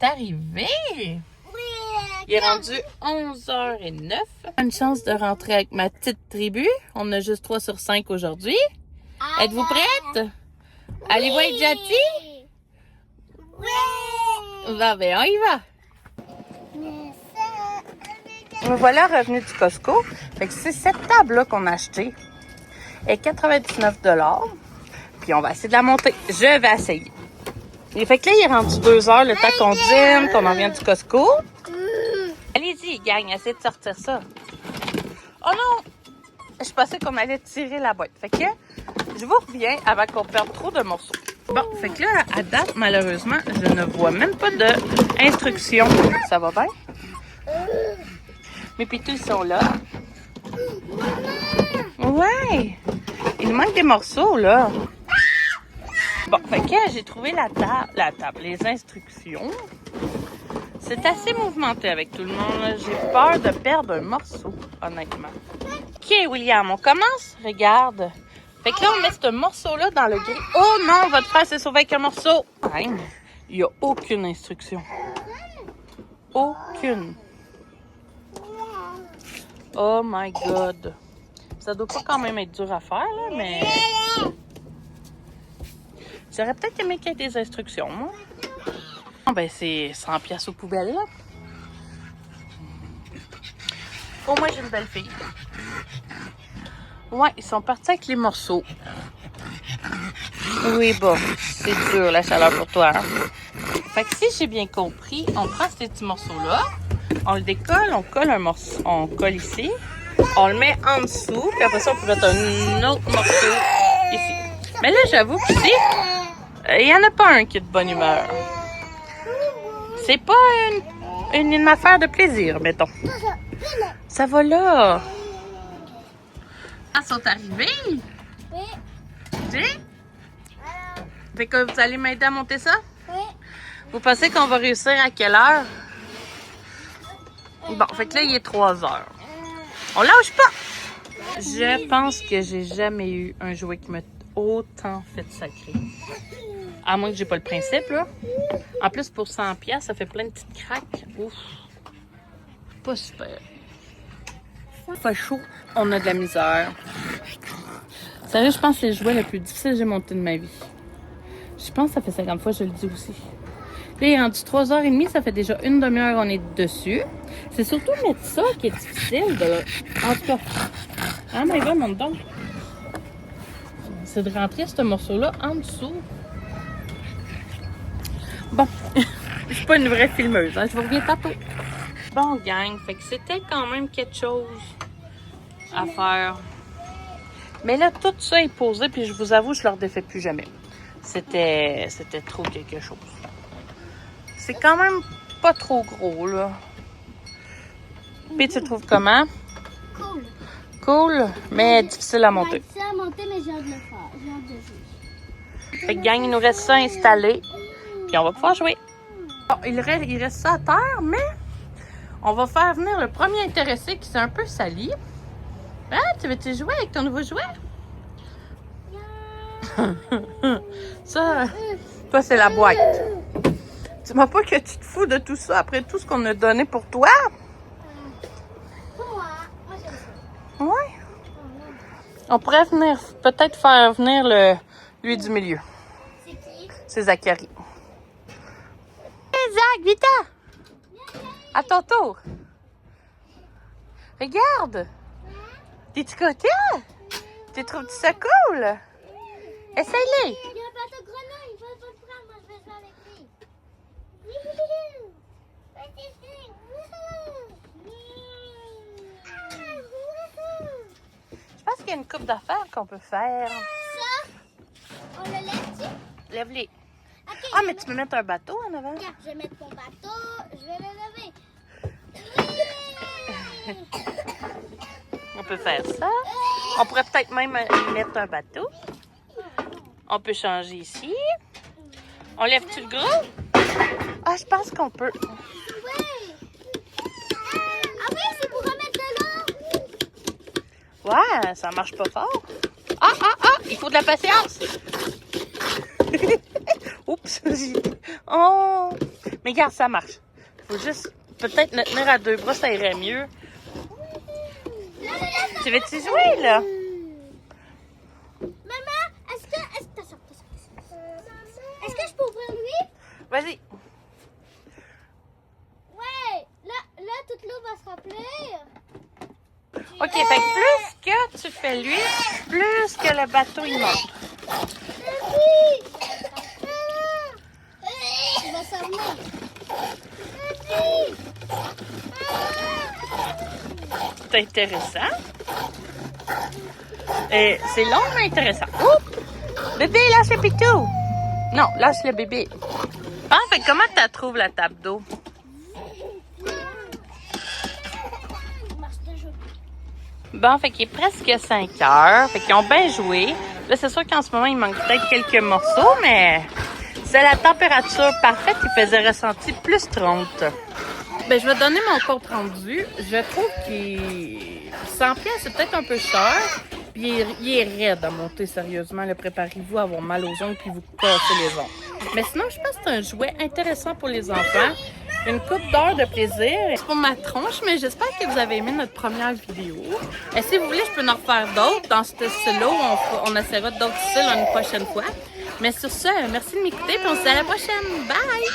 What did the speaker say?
arrivé. Oui. Il est rendu 11h09. Une chance de rentrer avec ma petite tribu. On a juste 3 sur 5 aujourd'hui. Êtes-vous prête? Allez voir Jati? Oui. Ben, on y va. Me voilà revenu du Costco. Fait que c'est cette table-là qu'on a achetée. Elle est 99$. Puis on va essayer de la monter. Je vais essayer. Et fait que là, il est rendu 2h, le temps qu'on dîne, qu'on en vient du Costco. Allez-y, gang, essayez de sortir ça. Oh non! Je pensais qu'on allait tirer la boîte. Fait que je vous reviens avant qu'on perde trop de morceaux. Bon, fait que là, à date, malheureusement, je ne vois même pas d'instructions. Ça va bien? Mes pitous sont là. Ouais! Il nous manque des morceaux, là. Bon, fait que j'ai trouvé la table, les instructions. C'est assez mouvementé avec tout le monde. J'ai peur de perdre un morceau, honnêtement. OK, William, on commence? Regarde. Fait que là, on met ce morceau-là dans le gris. Oh non, votre frère s'est sauvé avec un morceau. Il n'y a aucune instruction. Aucune. Oh my God. Ça doit pas quand même être dur à faire, là, mais... J'aurais peut-être aimé qu'il y ait des instructions, moi. Oh, ben, c'est 100$ aux poubelles, là. Au moins, j'ai une belle fille. Ouais, ils sont partis avec les morceaux. Oui, bon, c'est dur, la chaleur pour toi. Hein? Fait que si j'ai bien compris, on prend ces petits morceaux-là, on le décolle, on colle un morceau, on colle ici, on le met en dessous, puis après ça, on peut mettre un autre morceau ici. Mais là, j'avoue que ici, il n'y en a pas un qui est de bonne humeur. C'est pas une affaire de plaisir, mettons. Ça va là. Ils sont arrivés. Oui. Oui? Fait que vous allez m'aider à monter ça? Oui. Vous pensez qu'on va réussir à quelle heure? Bon, fait que là, il est 3h. On lâche pas! Je pense que j'ai jamais eu un jouet qui m'a autant fait sacrer. À moins que j'ai pas le principe, là. En plus, pour 100$, ça fait plein de petites craques. Ouf! Pas super. Pas chaud. On a de la misère. Sérieux, je pense que c'est le jouet le plus difficile que j'ai monté de ma vie. Je pense que ça fait 50 fois que je le dis aussi. Là, il est rendu 3h30, ça fait déjà une demi-heure qu'on est dessus. C'est surtout mettre ça qui est difficile. En tout cas, ah my God, mon don. C'est de rentrer ce morceau-là en dessous. Bon, je suis pas une vraie filmeuse, hein? Je vous reviens tantôt. Bon, gang, fait que c'était quand même quelque chose à faire. Mais là, tout ça est posé, puis je vous avoue, je le redéfais plus jamais. C'était trop quelque chose. C'est quand même pas trop gros, là. Puis tu le trouves comment? Cool. Cool, mais difficile à monter. Difficile à monter, mais j'ai hâte de le faire. J'ai hâte de jouer. Fait que gang, il nous reste ça installé, puis on va pouvoir jouer. Bon, il reste ça à terre, mais on va faire venir le premier intéressé qui s'est un peu sali. Ah, tu veux-tu jouer avec ton nouveau jouet? Ça, toi, c'est la boîte. Dis-moi pas que tu te fous de tout ça après tout ce qu'on a donné pour toi. Pour moi, j'aime ça. Ouais. On pourrait peut-être faire venir lui du milieu. C'est qui? C'est Zachary. Hey Zach, vite! À ton tour. Regarde. T'es-tu content? Tu trouves ça cool? Essaye-le. Il y a un bateau grenouille. Je vais pas le prendre. Moi, je vais jouer avec lui. Je pense qu'il y a une couple d'affaires qu'on peut faire. Ça, on le lève-tu? Lève-les. Okay, Ah, mais tu peux mettre un bateau en avant? Regarde, je vais mettre mon bateau. Je vais le lever. On peut faire ça. On pourrait peut-être même mettre un bateau. On peut changer ici. On lève-tu le gros? Ah, je pense qu'on peut. Ouais. Ah oui, c'est pour remettre de l'eau. Ouais, ça marche pas fort. Ah, il faut de la patience. Oups. Oh. Mais regarde, ça marche. Faut juste peut-être le tenir à 2 bras, ça irait mieux. Tu veux-tu jouer, là? Maman, est-ce que je peux ouvrir lui? Vas-y. Ouais, là toute l'eau va se remplir. OK, fait que plus que tu fais l'huile, plus que le bateau, il monte. Il va s'en venir. C'est intéressant. Et c'est long, mais intéressant. Oups! Bébé, lâche le pitou! Non, lâche le bébé. Ah, fait que comment tu trouves la table d'eau? Bon, fait qu'il est presque 5 heures. Fait qu'ils ont bien joué. Là, c'est sûr qu'en ce moment, il manque peut-être quelques morceaux, mais c'est la température parfaite qui faisait ressentir plus 30. Ben, je vais donner mon compte rendu. Je trouve qu'il 100 pièces, c'est peut-être un peu cher. Puis il est raide à monter, sérieusement. Là, préparez-vous à avoir mal aux ongles puis vous casser les ongles. Mais sinon, je pense que c'est un jouet intéressant pour les enfants. Une coupe d'heure de plaisir. C'est pour ma tronche, mais j'espère que vous avez aimé notre première vidéo. Et si vous voulez, je peux en refaire d'autres dans ce style-là où on essaiera d'autres styles une prochaine fois. Mais sur ce, merci de m'écouter et on se dit à la prochaine. Bye!